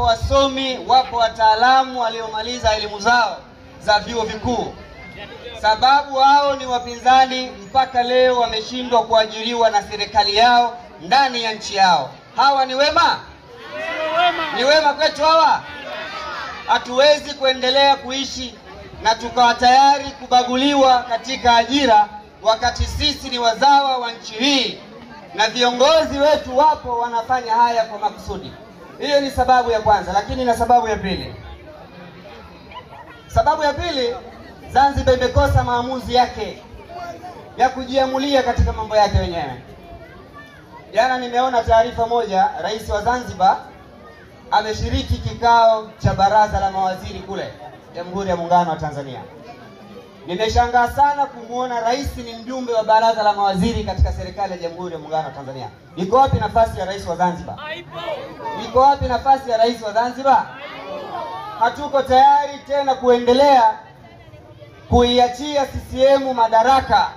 wasomi, wapo wataalamu waliomaliza elimu zao za vyuo vikuu. Sababu hao ni wapinzani, mpaka leo wameshindwa kuajiriwa na serikali yao ndani ya nchi yao. Hawa ni wema? Ni wema kwetu hawa? Hatuwezi kuendelea kuishi na tukawa tayari kubaguliwa katika ajira wakati sisi ni wazawa wa nchi hii na viongozi wetu wapo wanafanya haya kwa makusudi. Hiyo ni sababu ya kwanza, lakini na sababu ya pili. Sababu ya pili, Zanzibar imekosa maamuzi yake ya kujiamulia katika mambo yake wenyewe. Jana nimeona taarifa moja, rais wa Zanzibar ameshiriki kikao cha baraza la mawaziri kule Jamhuri ya Muungano wa Tanzania. Nimeshangaa sana kumuona rais ni mjumbe wa baraza la mawaziri katika serikali ya Jamhuri ya Muungano wa Tanzania. Iko wapi nafasi ya rais wa Zanzibar? Iko wapi nafasi ya rais wa Zanzibar? Hatuko tayari tena kuendelea kuiachia CCM madaraka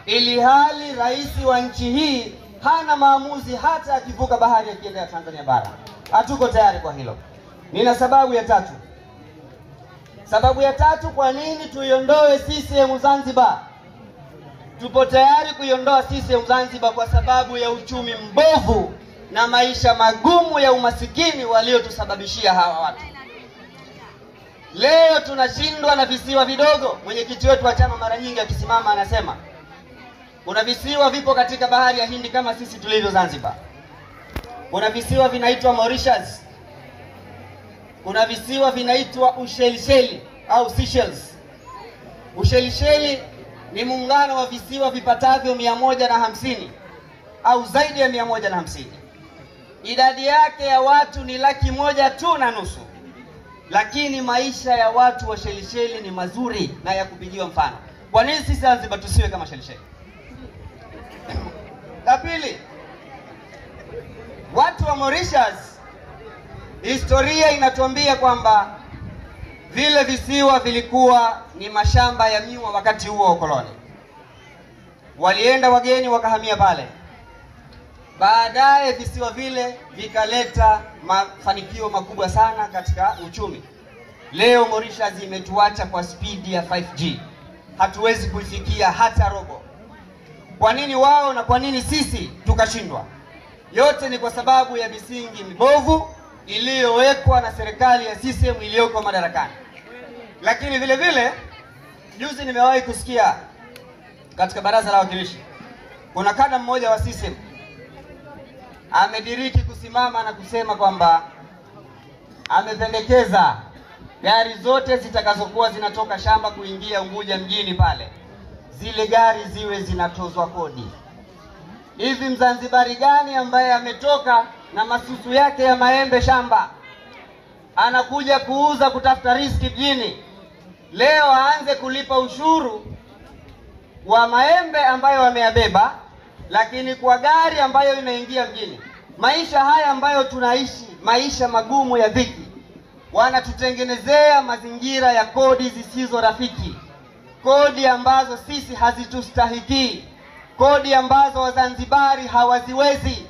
ili hali rais wa nchi hii hana maamuzi hata akivuka bahari akienda Tanzania bara. Hatuko tayari kwa hilo. Nina sababu ya tatu. Sababu ya tatu kwa nini tuiondoe CCM Zanzibar. Tupo tayari kuiondoa CCM Zanzibar kwa sababu ya uchumi mbovu na maisha magumu ya umasikini waliotusababishia hawa watu. Leo tunashindwa na visiwa vidogo. Mwenyekiti wetu wa chama mara nyingi akisimama anasema kuna visiwa vipo katika bahari ya Hindi kama sisi tulivyo Zanzibar. Kuna visiwa vinaitwa Mauritius. Kuna visiwa vinaitwa Ushelisheli au Seychelles. Ushelisheli ni muungano wa visiwa vipatavyo 150 au zaidi ya 150. Idadi yake ya watu ni 1,500,000. Lakini maisha ya watu wa Ushelisheli ni mazuri na ya kupigiwa mfano. Kwa nini sisi Zanzibar tusiwe kama Ushelisheli? La pili, watu wa Mauritius, historia inatuambia kwamba vile visiwa vilikuwa ni mashamba ya miwa wakati huo wa ukoloni. Walienda wageni wakahamia pale. Baadaye visiwa vile vikaleta mafanikio makubwa sana katika uchumi. Leo Mauritius imetuacha kwa spidi ya 5G. Hatuwezi kuifikia hata robo. Kwa nini wao na kwa nini sisi tukashindwa? Yote ni kwa sababu ya misingi mibovu iliyowekwa na serikali ya CCM iliyoko madarakani. Lakini vile vile juzi nimewahi kusikia katika baraza la wawakilishi kuna kada mmoja wa CCM amediriki kusimama na kusema kwamba amependekeza gari zote zitakazokuwa zinatoka shamba kuingia Unguja mjini pale, zile gari ziwe zinatozwa kodi. Hivi Mzanzibari gani ambaye ametoka na masusu yake ya maembe shamba anakuja kuuza kutafuta riziki mjini, leo aanze kulipa ushuru wa maembe ambayo wameyabeba, lakini kwa gari ambayo inaingia mjini? Maisha haya ambayo tunaishi, maisha magumu ya dhiki, wanatutengenezea mazingira ya kodi zisizo rafiki, kodi ambazo sisi hazitustahiki, kodi ambazo Wazanzibari hawaziwezi.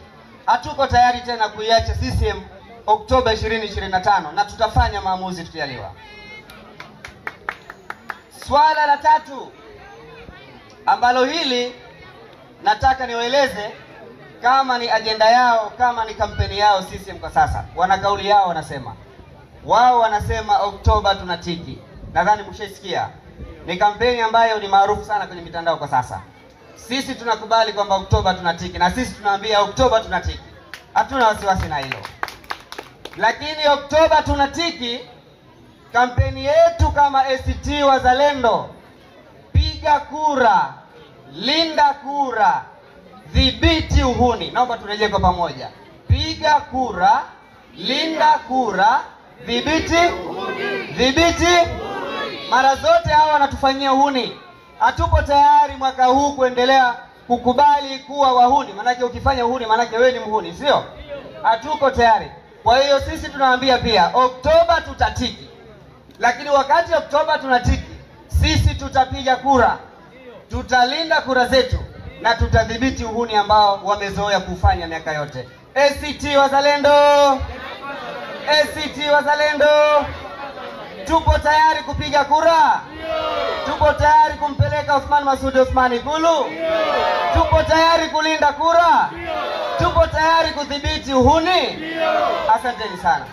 Hatuko tayari tena kuiacha CCM Oktoba 2025 na tutafanya maamuzi tukijaliwa. Swala la tatu ambalo hili nataka niwaeleze kama ni ajenda yao, kama ni kampeni yao CCM kwa sasa. Wana kauli yao, wanasema Oktoba tunatiki. Nadhani mshaisikia. Ni kampeni ambayo ni maarufu sana kwenye mitandao kwa sasa. Sisi tunakubali kwamba Oktoba tunatiki na sisi tunaambia Oktoba tunatiki. Hatuna wasiwasi na hilo. Lakini Oktoba tunatiki, kampeni yetu kama ACT Wazalendo, piga kura, linda kura, dhibiti uhuni. Naomba turejee kwa pamoja. Piga kura, linda kura, dhibiti mara zote hawa wanatufanyia uhuni. Hatupo tayari mwaka huu kuendelea kukubali kuwa wahuni. Manake ukifanya uhuni manake wewe ni mhuni, sio? Hatuko tayari. Kwa hiyo sisi tunawaambia pia Oktoba tutatiki. Lakini wakati Oktoba tunatiki, sisi tutapiga kura, tutalinda kura zetu na tutadhibiti uhuni ambao wamezoea kufanya miaka yote. ACT Wazalendo, ACT Wazalendo, tupo tayari kupiga kura? Tupo tayari kumpeleka Othman Masoud Othman Ikulu? Tupo tayari kulinda kura? Tupo tayari kudhibiti uhuni? Asanteni sana.